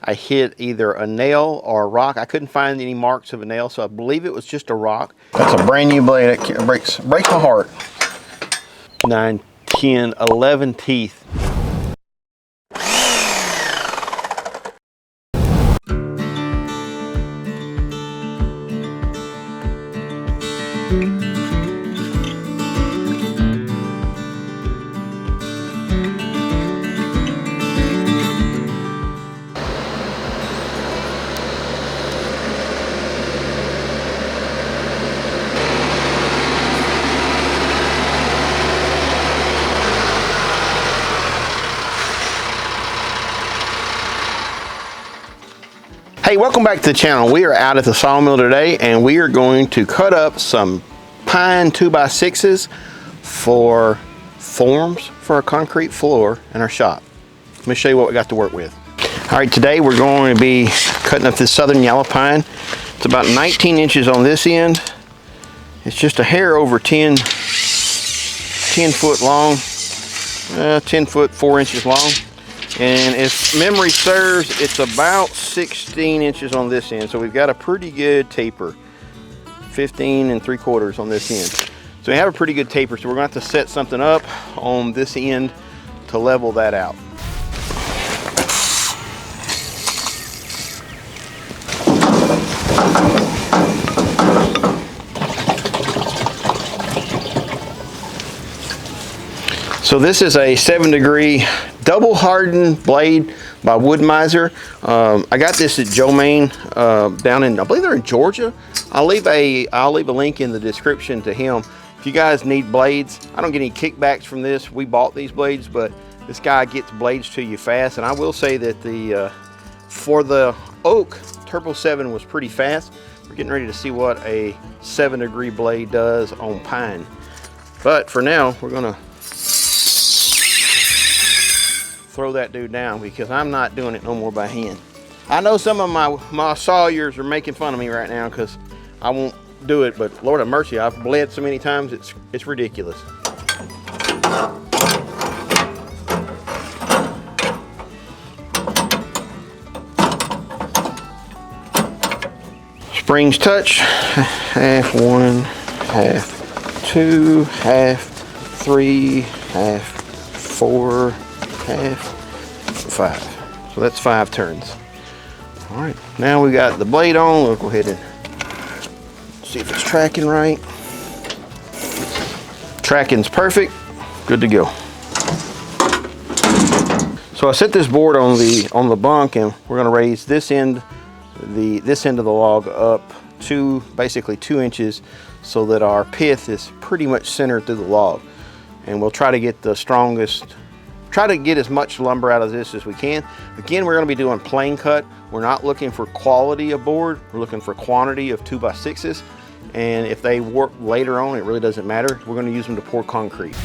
I hit either a nail or a rock. I couldn't find any marks of a nail, so I believe it was just a rock. That's a brand new blade. It breaks my heart. 9, 10, 11 teeth. Hey, welcome back to the channel. We are out at the sawmill today and we are going to cut up some pine 2x6s for forms for a concrete floor in our shop. Let me show you what we got to work with. All right, today we're going to be cutting up this southern yellow pine. It's about 19 inches on this end. It's just a hair over 10 foot long, 10 foot 4 inches long. And if memory serves, it's about 16 inches on this end. So we've got a pretty good taper, 15 3/4 on this end. So we have a pretty good taper. So we're going to have to set something up on this end to level that out. So this is a 7-degree double hardened blade by Wood Miser. I got this at Joe Maine down in, I believe they're in Georgia. I'll leave a link in the description to him. If you guys need blades, I don't get any kickbacks from this. We bought these blades, but this guy gets blades to you fast. And I will say that the for the oak, Turbo 7 was pretty fast. We're getting ready to see what a 7-degree blade does on pine. But for now, we're gonna throw that dude down because I'm not doing it no more by hand. I know some of my sawyers are making fun of me right now because I won't do it, but Lord have mercy, I've bled so many times it's ridiculous. Springs touch, half 1, half 2, half 3, half 4, half 5. So that's 5 turns. All right, now we got the blade on. We'll go ahead and see if it's tracking right. Tracking's perfect. Good to go. So I set this board on the bunk, and we're going to raise this end of the log up to basically 2 inches, so that our pith is pretty much centered through the log. And we'll try to get the strongest. Try to get as much lumber out of this as we can. Again, we're going to be doing plain cut. We're not looking for quality of board. We're looking for quantity of 2x6s. And if they work later on, it really doesn't matter. We're going to use them to pour concrete.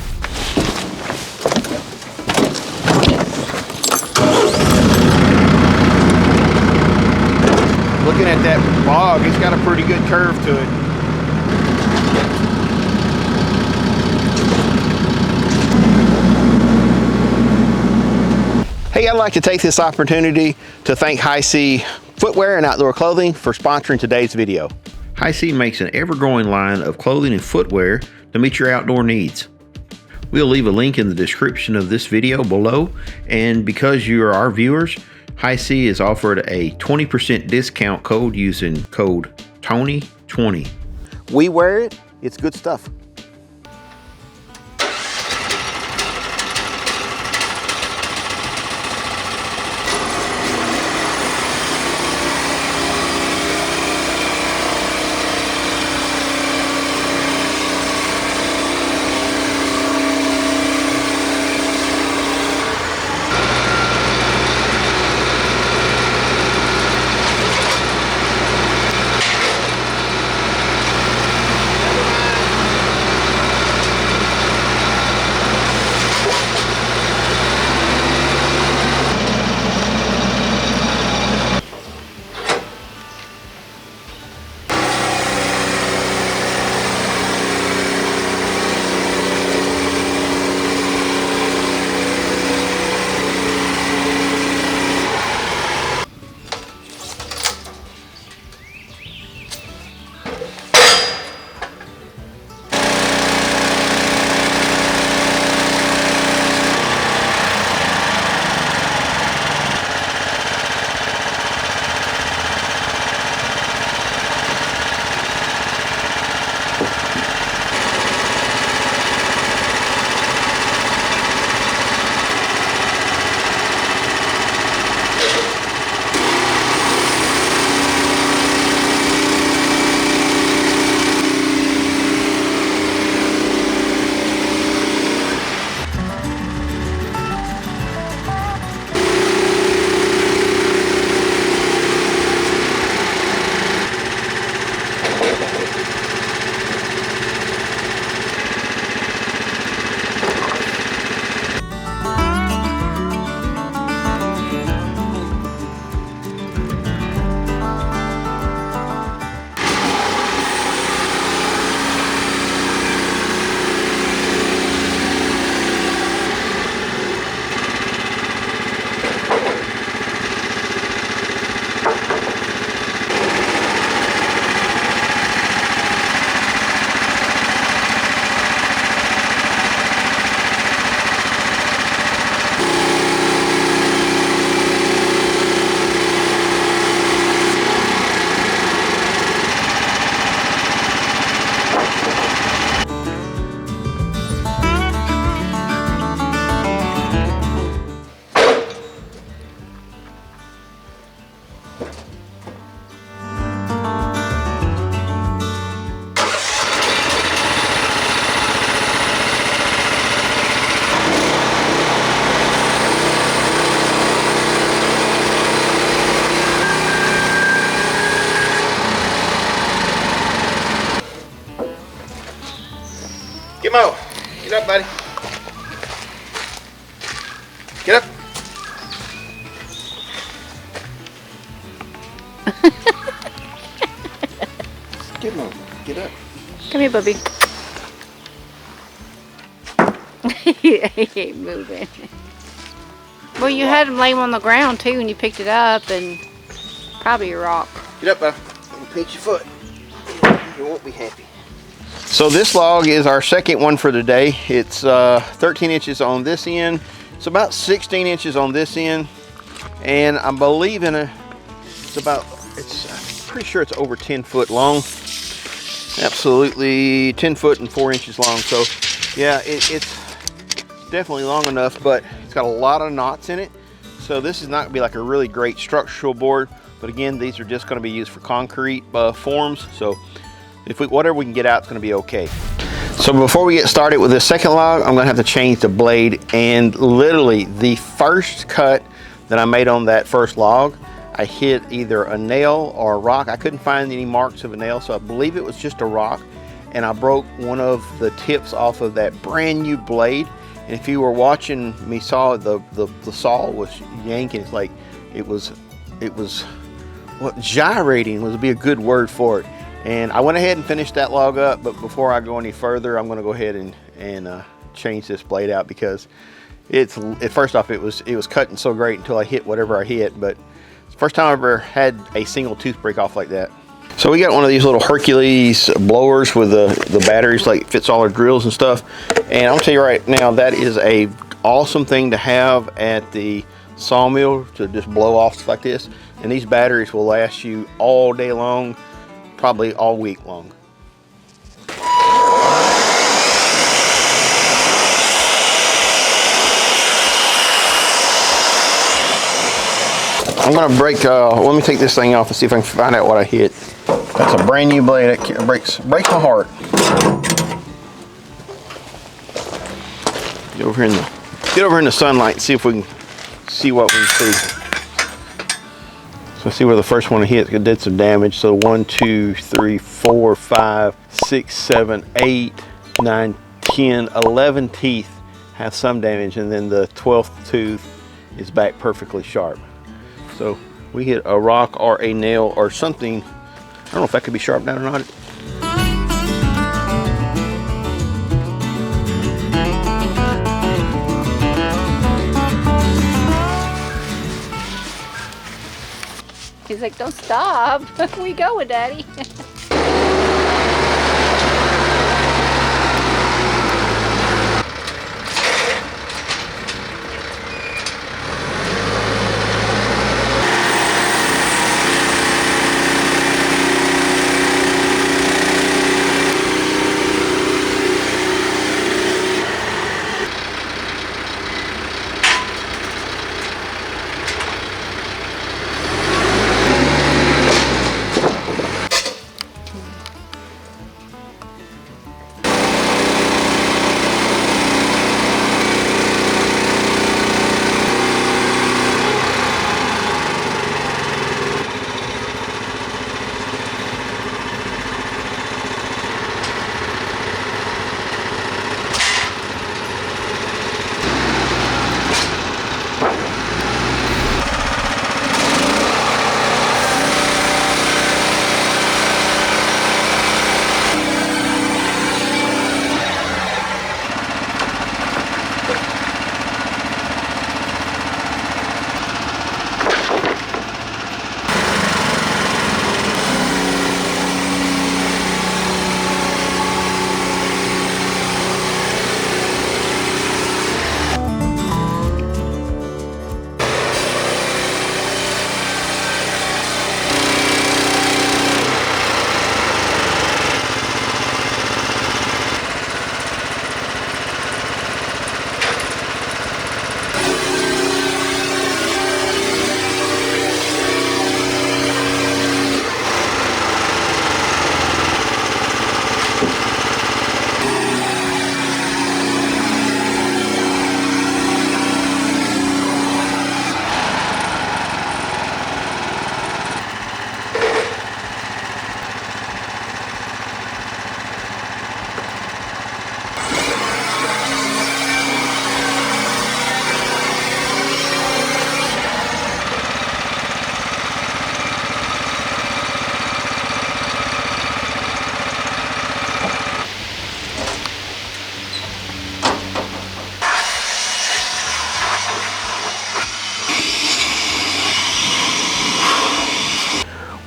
Looking at that log, it's got a pretty good curve to it. Hey, I'd like to take this opportunity to thank HISEA Footwear and Outdoor Clothing for sponsoring today's video. HISEA makes an ever-growing line of clothing and footwear to meet your outdoor needs. We'll leave a link in the description of this video below, and because you are our viewers, HISEA is offered a 20% discount code using code TONY20. We wear it, it's good stuff. Gimmo, get up, buddy. Get up. Gimmo, get up. Come here, Bubby. He ain't moving. Well, you had him lay him on the ground too, and you picked it up, and probably a rock. Get up, bud. Pinch your foot. You won't be happy. So this log is our second one for the day. It's 13 inches on this end. It's about 16 inches on this end, and I'm believing I'm pretty sure it's over 10 foot long. Absolutely 10 foot and 4 inches long. So yeah, it's definitely long enough, but it's got a lot of knots in it. So this is not gonna be like a really great structural board, but again, these are just gonna be used for concrete forms. So whatever we can get out, it's gonna be okay. So before we get started with this second log, I'm gonna have to change the blade, and literally the first cut that I made on that first log, I hit either a nail or a rock. I couldn't find any marks of a nail, so I believe it was just a rock, and I broke one of the tips off of that brand new blade. And if you were watching me saw, the saw was yanking. It's like it was what, gyrating would be a good word for it. And I went ahead and finished that log up, but before I go any further, I'm going to go ahead and change this blade out, because first off, it was cutting so great until I hit whatever I hit. But it's the first time I ever had a single tooth break off like that. So we got one of these little Hercules blowers with the batteries, like fits all our drills and stuff. And I'll tell you right now, that is a awesome thing to have at the sawmill, to just blow off stuff like this. And these batteries will last you all day long, probably all week long. I'm gonna let me take this thing off and see if I can find out what I hit. That's a brand new blade. It breaks my heart. Get over in the sunlight and see if we can see what we can see. So see where the first one hit. It did some damage. So 1, 2, 3, 4, 5, 6, 7, 8, 9, 10, 11 teeth have some damage, and then the 12th tooth is back perfectly sharp. So we hit a rock or a nail or something. I don't know if that could be sharp down or not. He's like, don't stop. Where you going, Daddy?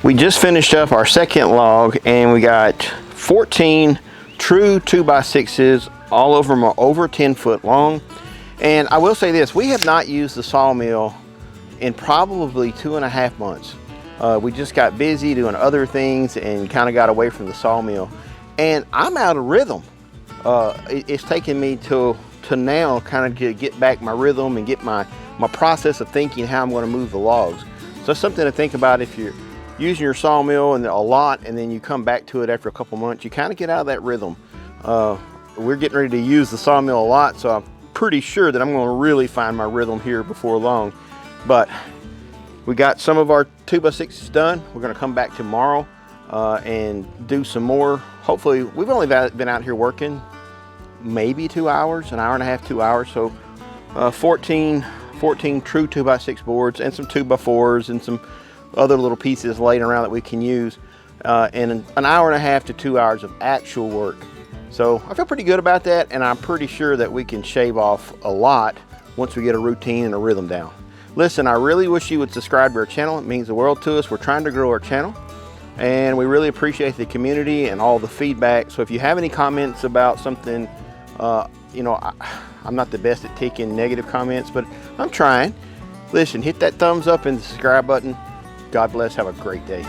We just finished up our second log, and we got 14 true 2x6s, all of them are over 10 foot long. And I will say this, we have not used the sawmill in probably 2.5 months. We just got busy doing other things and kind of got away from the sawmill. And I'm out of rhythm. It's taken me to now kind of get back my rhythm and get my process of thinking how I'm going to move the logs. So it's something to think about if you're using your sawmill and a lot, and then you come back to it after a couple months, you kind of get out of that rhythm. We're getting ready to use the sawmill a lot, so I'm pretty sure that I'm going to really find my rhythm here before long. But we got some of our 2x6s done. We're going to come back tomorrow and do some more. Hopefully, we've only been out here working maybe 2 hours, an hour and a half, 2 hours. So 14 true 2x6 boards and some 2x4s and some other little pieces laying around that we can use, and an hour and a half to 2 hours of actual work. So I feel pretty good about that, and I'm pretty sure that we can shave off a lot once we get a routine and a rhythm down. Listen, I really wish you would subscribe to our channel. It means the world to us. We're trying to grow our channel, and we really appreciate the community and all the feedback. So if you have any comments about something, you know, I'm not the best at taking negative comments, but I'm trying. Listen, hit that thumbs up and the subscribe button. God bless. Have a great day.